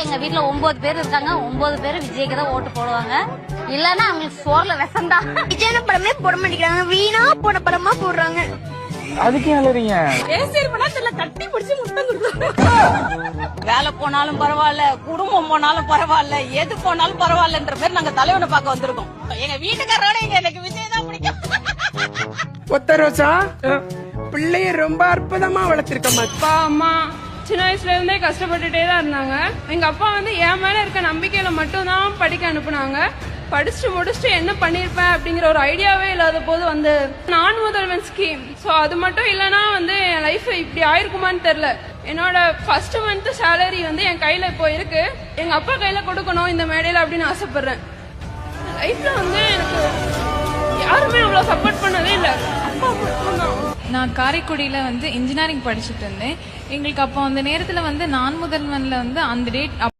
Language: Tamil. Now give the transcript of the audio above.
எங்க வீட்டுல 9 பேர் இருக்காங்க. 9 பேரும் விஜய்க்கு தான் ஓட்டு போடுவாங்க. இல்லன்னா அவங்களுக்கு சோர்ல விஷம்தான். விஜயான படமே போட மாட்டேங்கிறாங்க, வீணா போன படமா போடுறாங்க. அதுக்கு எழுறீங்க கட்டி பிடிச்சி முத்தம் கொடுக்குறாங்க. வேலை போனாலும் பரவாயில்ல, குடும்பம் போனாலும் பரவாயில்ல, எது போனாலும் பரவாயில்லன்ற மாதிரி நாங்க தலைவனை பார்க்க வந்திருக்கோம். எங்க வீட்டுக்காரோட எனக்கு விஜய் தான் பிடிக்கும். ஒத்த ரோசா பிள்ளைய ரொம்ப அற்புதமா வளர்த்திருக்கமா. அப்பா அம்மா சின்ன வயசுல இருந்தே கஷ்டப்பட்டுட்டே தான் இருந்தாங்க. எங்க அப்பா வந்து என் மேல இருக்க நம்பிக்கையில மட்டும் தான் படிக்க அனுப்புனாங்க. படிச்சுட்டு முடிச்சுட்டு என்ன பண்ணிருப்பேன் அப்படிங்கிற ஒரு ஐடியாவே இல்லாத போது வந்து நான் முதல்வன் ஸ்கீம். ஸோ அது மட்டும் இல்லைன்னா வந்து என் லைஃப் இப்படி ஆயிருக்குமான்னு தெரியல. என்னோட ஃபர்ஸ்ட் மந்த் சேலரி வந்து என் கையில இப்போ இருக்கு. எங்க அப்பா கையில கொடுக்கணும் இந்த மேடையில அப்படின்னு ஆசைப்படுறேன். லைஃப்ல வந்து எனக்கு யாருமே அவ்வளவு சப்போர்ட் பண்ணதே இல்லை, அப்பா மட்டும்தான். நான் காரைக்குடியில வந்து இன்ஜினியரிங் படிச்சுட்டு இருந்தேன். எங்களுக்கு அப்போ அந்த நேரத்துல வந்து நான் முதல்வன்ல வந்து அந்த டேட்